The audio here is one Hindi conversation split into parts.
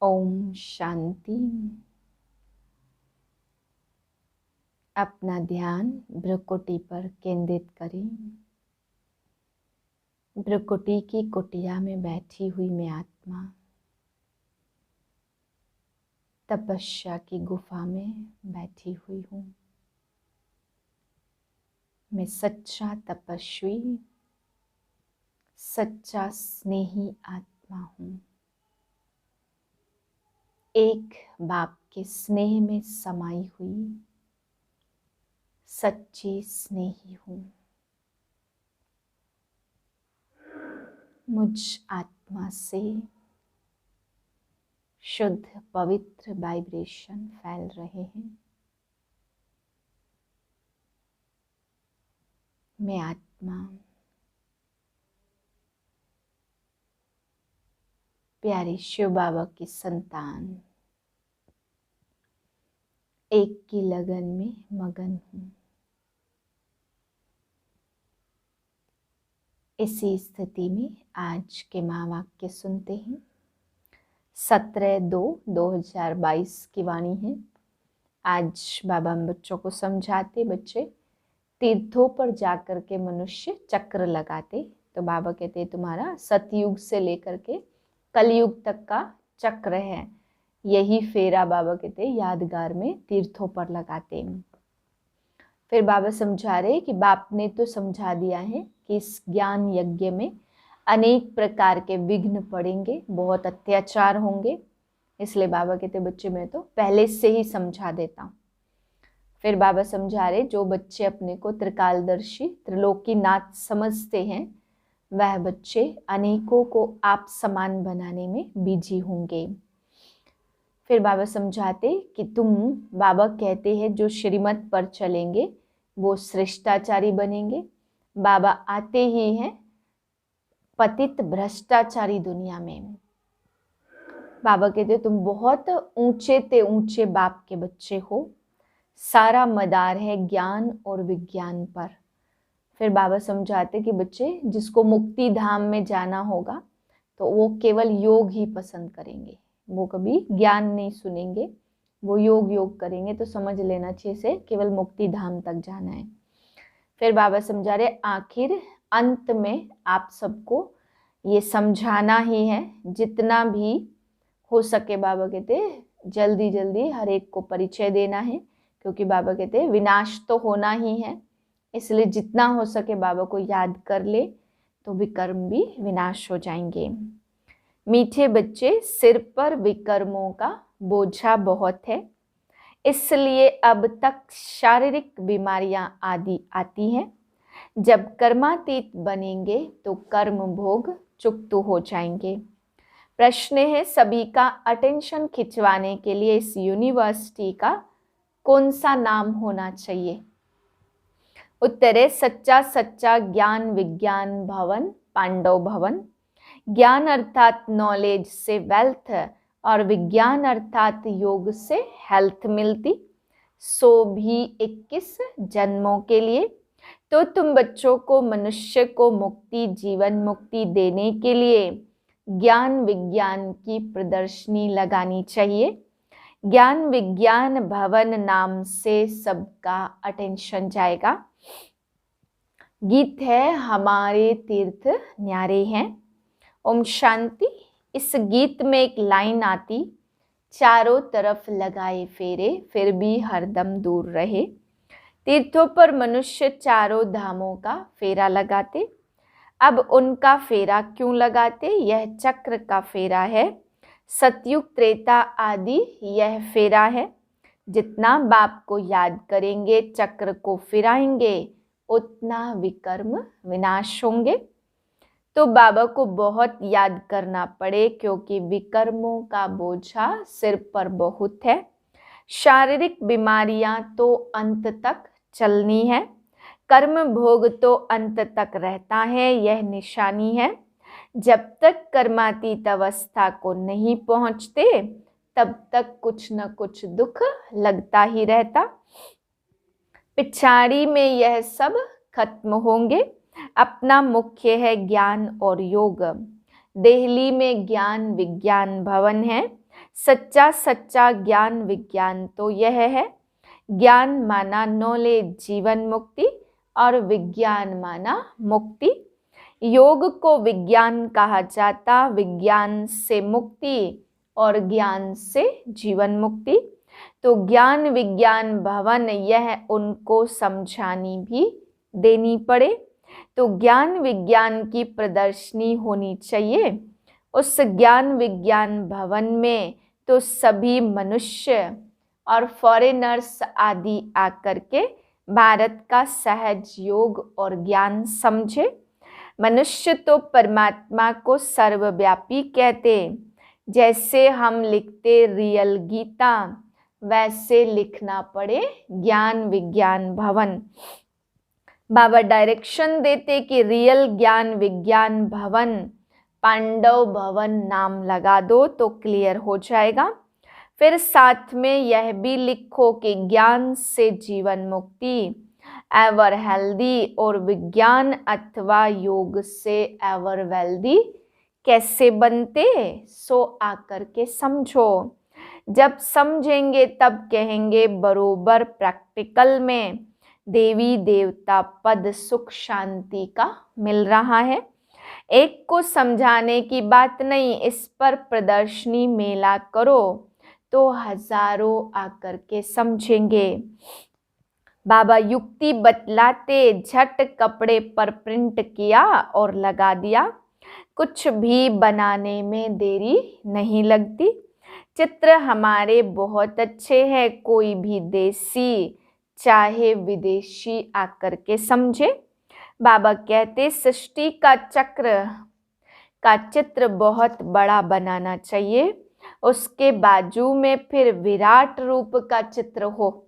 ओम शांति। अपना ध्यान भ्रुकुटी पर केंद्रित करें। भ्रुकुटी की कुटिया में बैठी हुई मैं आत्मा तपस्या की गुफा में बैठी हुई हूँ। मैं सच्चा तपस्वी, सच्चा स्नेही आत्मा हूँ। एक बाप के स्नेह में समाई हुई सच्ची स्नेही हूँ। मुझ आत्मा से शुद्ध पवित्र वाइब्रेशन फैल रहे हैं। मैं आत्मा प्यारे शिव बाबा की संतान एक की लगन में मगन हूँ। इसी स्थिति में आज के महावाक्य सुनते हैं। 17/2/2022 की वाणी है। आज बाबा हम बच्चों को समझाते, बच्चे तीर्थों पर जाकर के मनुष्य चक्र लगाते, तो बाबा कहते तुम्हारा सतयुग से लेकर के कलयुग तक का चक्र है। यही फेरा बाबा कहते यादगार में तीर्थों पर लगाते। फिर बाबा समझा रहे कि बाप ने तो समझा दिया है कि इस ज्ञान यज्ञ में अनेक प्रकार के विघ्न पड़ेंगे, बहुत अत्याचार होंगे, इसलिए बाबा कहते बच्चे मैं तो पहले से ही समझा देता हूँ। फिर बाबा समझा रहे जो बच्चे अपने को त्रिकालदर्शी त्रिलोकीनाथ समझते हैं वह बच्चे अनेकों को आप समान बनाने में बिजी होंगे। फिर बाबा समझाते कि तुम, बाबा कहते हैं जो श्रीमत पर चलेंगे वो श्रेष्ठाचारी बनेंगे। बाबा आते ही हैं पतित भ्रष्टाचारी दुनिया में। बाबा कहते तुम बहुत ऊंचे ते ऊंचे बाप के बच्चे हो। सारा मदार है ज्ञान और विज्ञान पर। फिर बाबा समझाते कि बच्चे जिसको मुक्ति धाम में जाना होगा तो वो केवल योग ही पसंद करेंगे, वो कभी ज्ञान नहीं सुनेंगे, वो योग करेंगे। तो समझ लेना चाहिए से केवल मुक्ति धाम तक जाना है। फिर बाबा समझा रहे आखिर अंत में आप सबको ये समझाना ही है, जितना भी हो सके बाबा कहते जल्दी जल्दी हर एक को परिचय देना है, क्योंकि बाबा कहते विनाश तो होना ही है, इसलिए जितना हो सके बाबा को याद कर ले तो विकर्म भी विनाश हो जाएंगे। मीठे बच्चे, सिर पर विकर्मों का बोझा बहुत है, इसलिए अब तक शारीरिक बीमारियां आदि आती हैं। जब कर्मातीत बनेंगे तो कर्म भोग चुक्त हो जाएंगे। प्रश्न है सभी का अटेंशन खिंचवाने के लिए इस यूनिवर्सिटी का कौन सा नाम होना चाहिए? उत्तर है सच्चा सच्चा ज्ञान विज्ञान भवन पांडव भवन। ज्ञान अर्थात नॉलेज से वेल्थ और विज्ञान अर्थात योग से हेल्थ मिलती, सो भी 21 जन्मों के लिए। तो तुम बच्चों को मनुष्य को मुक्ति, जीवन मुक्ति देने के लिए ज्ञान विज्ञान की प्रदर्शनी लगानी चाहिए। ज्ञान विज्ञान भवन नाम से सबका अटेंशन जाएगा। गीत है हमारे तीर्थ न्यारे हैं। ओम शांति। इस गीत में एक लाइन आती, चारों तरफ लगाए फेरे फिर भी हरदम दूर रहे। तीर्थों पर मनुष्य चारों धामों का फेरा लगाते। अब उनका फेरा क्यों लगाते? यह चक्र का फेरा है। सतयुग त्रेता आदि यह फेरा है। जितना बाप को याद करेंगे, चक्र को फिराएंगे, उतना विकर्म विनाश होंगे। तो बाबा को बहुत याद करना पड़े, क्योंकि विकर्मों का बोझा सिर पर बहुत है। शारीरिक बीमारियां तो अंत तक चलनी है, कर्म भोग तो अंत तक रहता है, यह निशानी है। जब तक कर्मातीत अवस्था को नहीं पहुंचते तब तक कुछ न कुछ दुख लगता ही रहता। पिछाड़ी में यह सब खत्म होंगे। अपना मुख्य है ज्ञान और योग। दिल्ली में ज्ञान विज्ञान भवन है। सच्चा सच्चा ज्ञान विज्ञान तो यह है। ज्ञान माना नॉलेज जीवन मुक्ति और विज्ञान माना मुक्ति। योग को विज्ञान कहा जाता, विज्ञान से मुक्ति और ज्ञान से जीवन मुक्ति। तो ज्ञान विज्ञान भवन यह उनको समझानी भी देनी पड़े। तो ज्ञान विज्ञान की प्रदर्शनी होनी चाहिए। उस ज्ञान विज्ञान भवन में तो सभी मनुष्य और फॉरेनर्स आदि आकर के भारत का सहज योग और ज्ञान समझे। मनुष्य तो परमात्मा को सर्वव्यापी कहते। जैसे हम लिखते रियल गीता, वैसे लिखना पड़े ज्ञान विज्ञान भवन। बाबा डायरेक्शन देते कि रियल ज्ञान विज्ञान भवन पांडव भवन नाम लगा दो तो क्लियर हो जाएगा। फिर साथ में यह भी लिखो कि ज्ञान से जीवन मुक्ति एवर हेल्दी और विज्ञान अथवा योग से एवर वेल्दी कैसे बनते, सो आकर के समझो। जब समझेंगे तब कहेंगे बरोबर प्रैक्टिकल में देवी देवता पद सुख शांति का मिल रहा है। एक को समझाने की बात नहीं, इस पर प्रदर्शनी मेला करो तो हजारों आकर के समझेंगे। बाबा युक्ति बतलाते, झट कपड़े पर प्रिंट किया और लगा दिया। कुछ भी बनाने में देरी नहीं लगती। चित्र हमारे बहुत अच्छे हैं, कोई भी देसी चाहे विदेशी आकर के समझे। बाबा कहते सृष्टि का चक्र का चित्र बहुत बड़ा बनाना चाहिए, उसके बाजू में फिर विराट रूप का चित्र हो।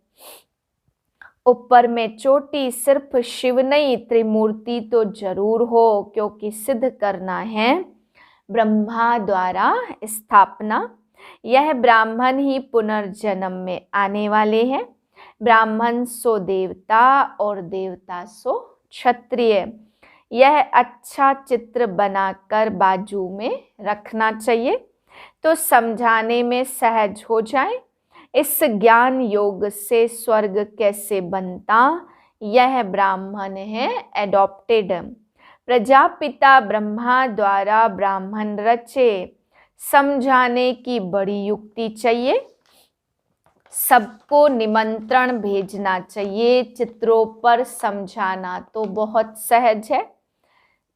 ऊपर में चोटी सिर्फ शिव नहीं त्रिमूर्ति तो जरूर हो, क्योंकि सिद्ध करना है ब्रह्मा द्वारा स्थापना। यह ब्राह्मण ही पुनर्जन्म में आने वाले हैं। ब्राह्मण सो देवता और देवता सो क्षत्रिय। यह अच्छा चित्र बनाकर बाजू में रखना चाहिए तो समझाने में सहज हो जाए। इस ज्ञान योग से स्वर्ग कैसे बनता, यह ब्राह्मण है एडॉप्टेड। प्रजापिता ब्रह्मा द्वारा ब्राह्मण रचे, समझाने की बड़ी युक्ति चाहिए। सबको निमंत्रण भेजना चाहिए, चित्रों पर समझाना तो बहुत सहज है।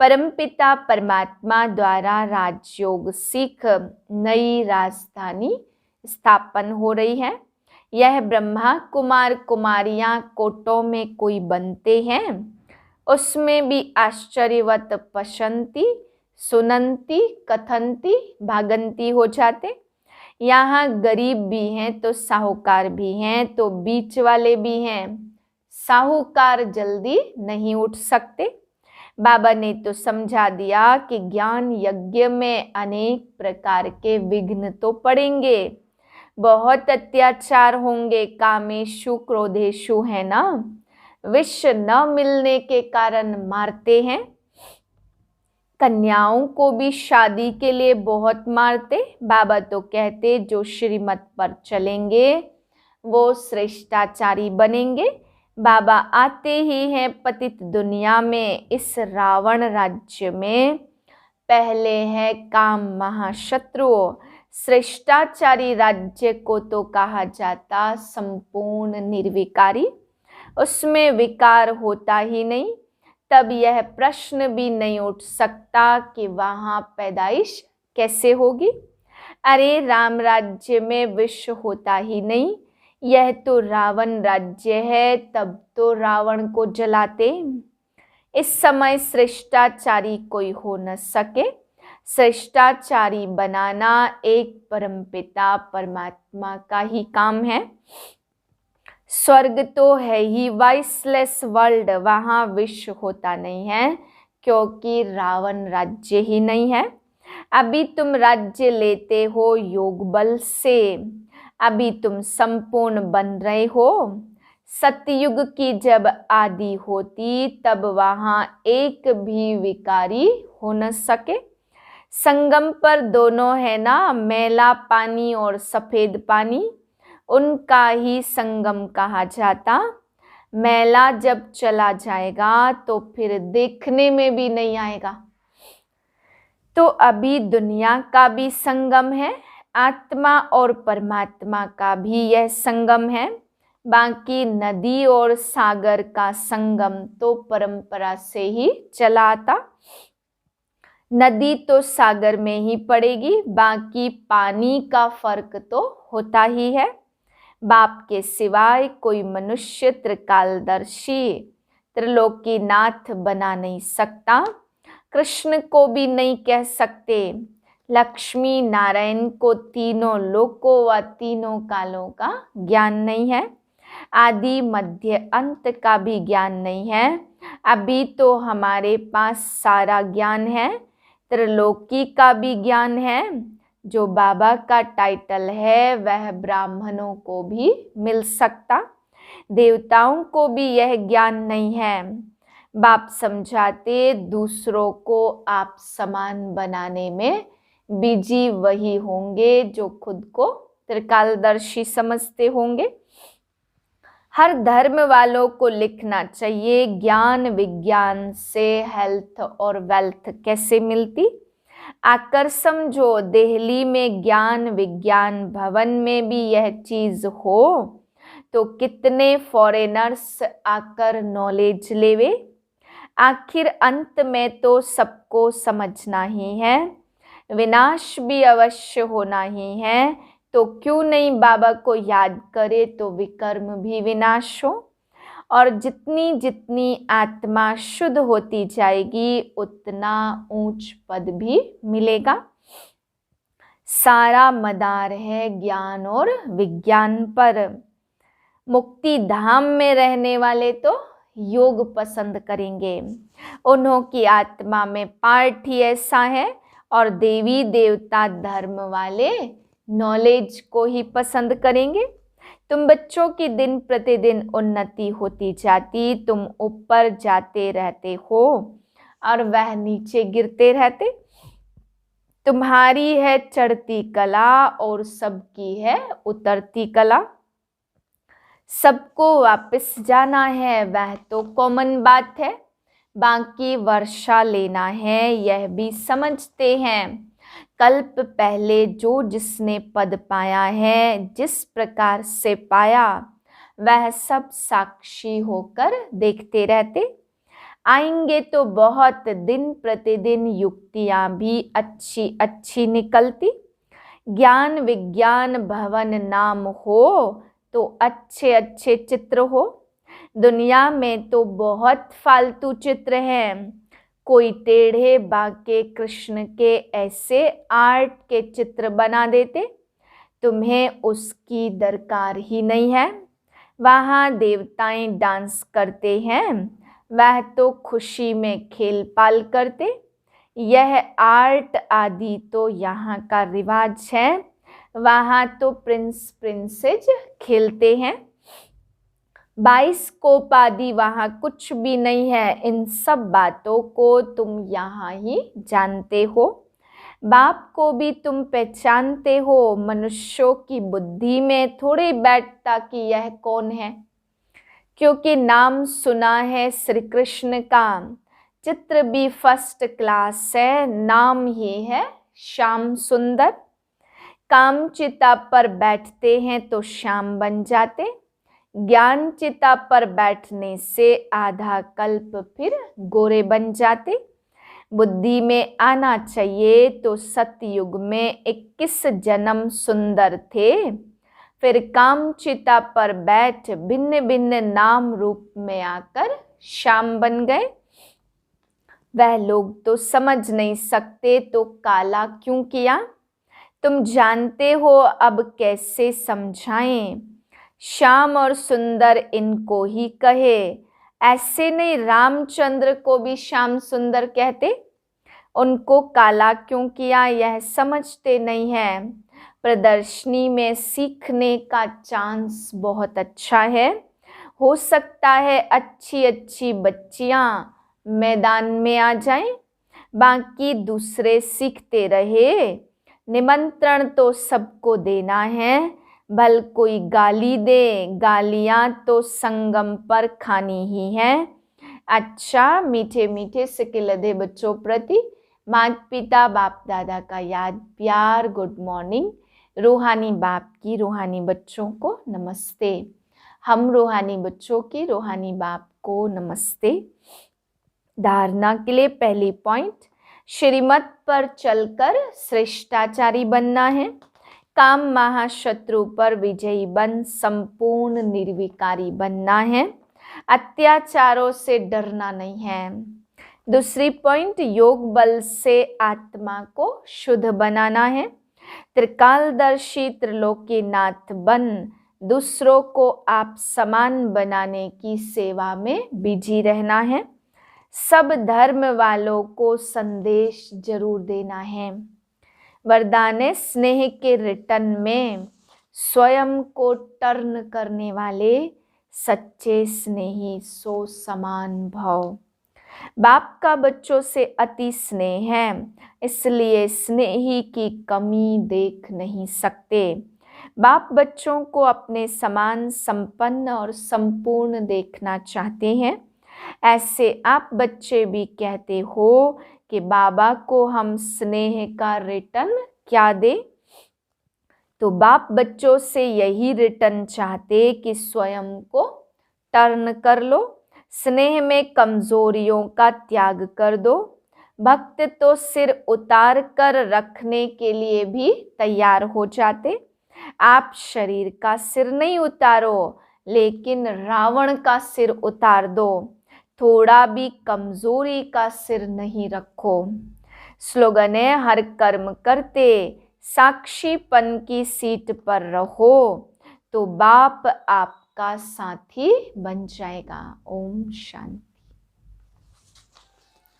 परमपिता परमात्मा द्वारा राजयोग सीख नई राजधानी स्थापन हो रही है। यह ब्रह्मा कुमार कुमारियां कोटों में कोई बनते हैं, उसमें भी आश्चर्यवत पशंती सुनंती कथंती भागंती हो जाते। यहाँ गरीब भी हैं तो साहूकार भी हैं तो बीच वाले भी हैं। साहूकार जल्दी नहीं उठ सकते। बाबा ने तो समझा दिया कि ज्ञान यज्ञ में अनेक प्रकार के विघ्न तो पड़ेंगे, बहुत अत्याचार होंगे, कामेशु क्रोधेशु है ना, विष न मिलने के कारण मारते हैं। कन्याओं को भी शादी के लिए बहुत मारते। बाबा तो कहते जो श्रीमत पर चलेंगे वो श्रेष्ठाचारी बनेंगे। बाबा आते ही हैं पतित दुनिया में, इस रावण राज्य में पहले है काम महाशत्रु। श्रेष्ठाचारी राज्य को तो कहा जाता संपूर्ण निर्विकारी, उसमें विकार होता ही नहीं। तब यह प्रश्न भी नहीं उठ सकता कि वहाँ पैदाइश कैसे होगी। अरे राम राज्य में विष होता ही नहीं, यह तो रावण राज्य है, तब तो रावण को जलाते। इस समय श्रेष्ठाचारी कोई हो न सके। श्रेष्ठाचारी बनाना एक परमपिता परमात्मा का ही काम है। स्वर्ग तो है ही वाइसलेस वर्ल्ड, वहाँ विष होता नहीं है क्योंकि रावण राज्य ही नहीं है। अभी तुम राज्य लेते हो योग बल से, अभी तुम संपूर्ण बन रहे हो। सतयुग की जब आदि होती तब वहाँ एक भी विकारी हो न सके। संगम पर दोनों है ना, मैला पानी और सफेद पानी, उनका ही संगम कहा जाता। मैला जब चला जाएगा तो फिर देखने में भी नहीं आएगा। तो अभी दुनिया का भी संगम है, आत्मा और परमात्मा का भी यह संगम है। बाकी नदी और सागर का संगम तो परंपरा से ही चला आता। नदी तो सागर में ही पड़ेगी, बाकी पानी का फर्क तो होता ही है। बाप के सिवाय कोई मनुष्य त्रिकालदर्शी त्रिलोकीनाथ बना नहीं सकता। कृष्ण को भी नहीं कह सकते। लक्ष्मी नारायण को तीनों लोकों व तीनों कालों का ज्ञान नहीं है। आदि मध्य अंत का भी ज्ञान नहीं है। अभी तो हमारे पास सारा ज्ञान है, त्रिलोकी का भी ज्ञान है। जो बाबा का टाइटल है वह ब्राह्मणों को भी मिल सकता, देवताओं को भी यह ज्ञान नहीं है। बाप समझाते दूसरों को आप समान बनाने में बिजी वही होंगे जो खुद को त्रिकालदर्शी समझते होंगे। हर धर्म वालों को लिखना चाहिए, ज्ञान विज्ञान से हेल्थ और वेल्थ कैसे मिलती। आकर समझो, दिल्ली में ज्ञान विज्ञान भवन में भी यह चीज हो तो कितने फॉरेनर्स आकर नॉलेज लेवे। आखिर अंत में तो सबको समझना ही है, विनाश भी अवश्य होना ही है। तो क्यों नहीं बाबा को याद करे तो विकर्म भी विनाश हो। और जितनी जितनी आत्मा शुद्ध होती जाएगी उतना ऊंच पद भी मिलेगा। सारा मदार है ज्ञान और विज्ञान पर। मुक्ति धाम में रहने वाले तो योग पसंद करेंगे, उन्हों की आत्मा में पार्ट ही ऐसा है। और देवी देवता धर्म वाले नॉलेज को ही पसंद करेंगे। तुम बच्चों की दिन प्रतिदिन उन्नति होती जाती, तुम ऊपर जाते रहते हो और वह नीचे गिरते रहते। तुम्हारी है चढ़ती कला और सबकी है उतरती कला। सबको वापस जाना है वह तो कॉमन बात है, बाकी वर्षा लेना है यह भी समझते हैं। कल्प पहले जो जिसने पद पाया है, जिस प्रकार से पाया वह सब साक्षी होकर देखते रहते। आएंगे तो बहुत दिन प्रतिदिन युक्तियां भी अच्छी अच्छी निकलती। ज्ञान विज्ञान भवन नाम हो तो अच्छे अच्छे चित्र हो। दुनिया में तो बहुत फालतू चित्र हैं, कोई टेढ़े बाके कृष्ण के ऐसे आर्ट के चित्र बना देते, तुम्हें उसकी दरकार ही नहीं है। वहाँ देवताएं डांस करते हैं, वह तो खुशी में खेल पाल करते। यह आर्ट आदि तो यहाँ का रिवाज है, वहाँ तो प्रिंस प्रिंसेस खेलते हैं। 22 कोप आदि वहाँ कुछ भी नहीं है। इन सब बातों को तुम यहाँ ही जानते हो। बाप को भी तुम पहचानते हो। मनुष्यों की बुद्धि में थोड़े बैठता कि यह कौन है, क्योंकि नाम सुना है श्री कृष्ण का। चित्र भी फर्स्ट क्लास है, नाम ही है श्याम सुंदर। काम चिता पर बैठते हैं तो श्याम बन जाते। ज्ञान चिता पर बैठने से आधा कल्प फिर गोरे बन जाते। बुद्धि में आना चाहिए तो सतयुग में 21 जन्म सुंदर थे, फिर काम चिता पर बैठ भिन्न भिन्न नाम रूप में आकर श्याम बन गए। वह लोग तो समझ नहीं सकते तो काला क्यों किया। तुम जानते हो अब कैसे समझाएं। श्याम और सुंदर इनको ही कहे, ऐसे नहीं रामचंद्र को भी श्याम सुंदर कहते। उनको काला क्यों किया यह समझते नहीं है। प्रदर्शनी में सीखने का चांस बहुत अच्छा है। हो सकता है अच्छी अच्छी बच्चियां मैदान में आ जाएं। बाकी दूसरे सीखते रहे। निमंत्रण तो सबको देना है, भल कोई गाली दे, गालियां तो संगम पर खानी ही है। अच्छा, मीठे मीठे सिकिलधे बच्चों प्रति माता पिता बाप दादा का याद प्यार गुड मॉर्निंग। रूहानी बाप की रूहानी बच्चों को नमस्ते। हम रूहानी बच्चों की रूहानी बाप को नमस्ते। धारणा के लिए पहली पॉइंट, श्रीमत पर चलकर श्रेष्ठाचारी बनना है। काम महाशत्रु पर विजयी बन संपूर्ण निर्विकारी बनना है। अत्याचारों से डरना नहीं है। दूसरी पॉइंट, योग बल से आत्मा को शुद्ध बनाना है। त्रिकालदर्शी त्रिलोकीनाथ बन दूसरों को आप समान बनाने की सेवा में बिजी रहना है। सब धर्म वालों को संदेश जरूर देना है। वरदान स्नेह के रिटर्न में स्वयं को टर्न करने वाले सच्चे स्नेही सो समान भाव। बाप का बच्चों से अति स्नेह है, इसलिए स्नेही की कमी देख नहीं सकते। बाप बच्चों को अपने समान संपन्न और संपूर्ण देखना चाहते हैं। ऐसे आप बच्चे भी कहते हो कि बाबा को हम स्नेह का रिटर्न क्या दे, तो बाप बच्चों से यही रिटर्न चाहते कि स्वयं को टर्न कर लो। स्नेह में कमजोरियों का त्याग कर दो। भक्त तो सिर उतार कर रखने के लिए भी तैयार हो जाते। आप शरीर का सिर नहीं उतारो, लेकिन रावण का सिर उतार दो। थोड़ा भी कमजोरी का सिर नहीं रखो। स्लोगन है, हर कर्म करते साक्षीपन की सीट पर रहो तो बाप आपका साथी बन जाएगा। ओम शांति।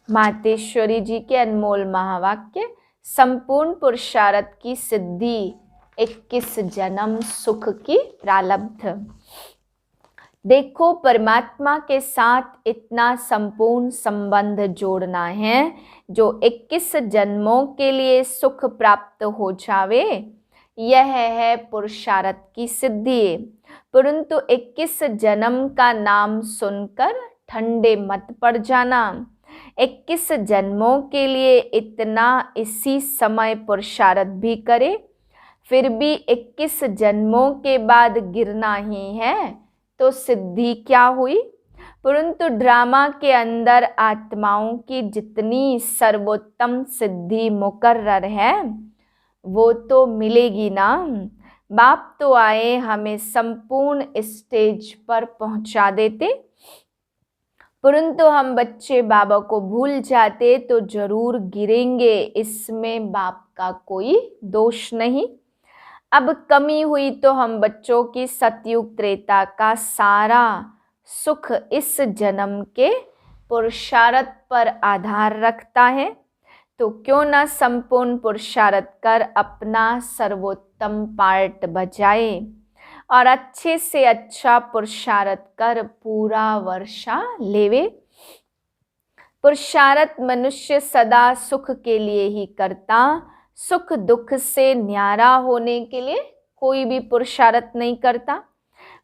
मातेश्वरी जी के अनमोल महावाक्य, संपूर्ण पुरुषार्थ की सिद्धि 21 जन्म सुख की प्रारब्ध। देखो, परमात्मा के साथ इतना संपूर्ण संबंध जोड़ना है जो 21 जन्मों के लिए सुख प्राप्त हो जावे, यह है पुरुषार्थ की सिद्धि। परंतु 21 जन्म का नाम सुनकर ठंडे मत पड़ जाना। 21 जन्मों के लिए इतना इसी समय पुरुषार्थ भी करे, फिर भी 21 जन्मों के बाद गिरना ही है, तो सिद्धि क्या हुई। परंतु ड्रामा के अंदर आत्माओं की जितनी सर्वोत्तम सिद्धि मुकर्रर है वो तो मिलेगी ना। बाप तो आए हमें संपूर्ण स्टेज पर पहुंचा देते, परंतु हम बच्चे बाबा को भूल जाते तो जरूर गिरेंगे, इसमें बाप का कोई दोष नहीं। अब कमी हुई तो हम बच्चों की सतयुग त्रेता का सारा सुख इस जन्म के पुरुषार्थ पर आधार रखता है, तो क्यों ना संपूर्ण पुरुषार्थ कर अपना सर्वोत्तम पार्ट बजाए और अच्छे से अच्छा पुरुषार्थ कर पूरा वर्षा लेवे। पुरुषार्थ मनुष्य सदा सुख के लिए ही करता, सुख दुख से न्यारा होने के लिए कोई भी पुरुषार्थ नहीं करता।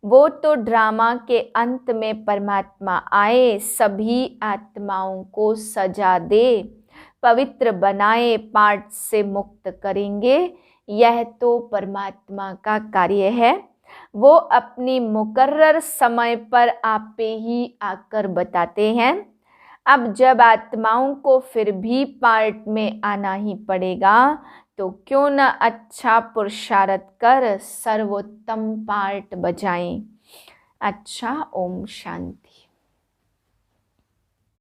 वो तो ड्रामा के अंत में परमात्मा आए, सभी आत्माओं को सजा दे, पवित्र बनाए, पाठ से मुक्त करेंगे। यह तो परमात्मा का कार्य है। वो अपनी मुकर्रर समय पर आप पे ही आकर बताते हैं। अब जब आत्माओं को फिर भी पार्ट में आना ही पड़ेगा, तो क्यों न अच्छा पुरुषार्थ कर सर्वोत्तम पार्ट बजाएं। अच्छा, ओम शांति।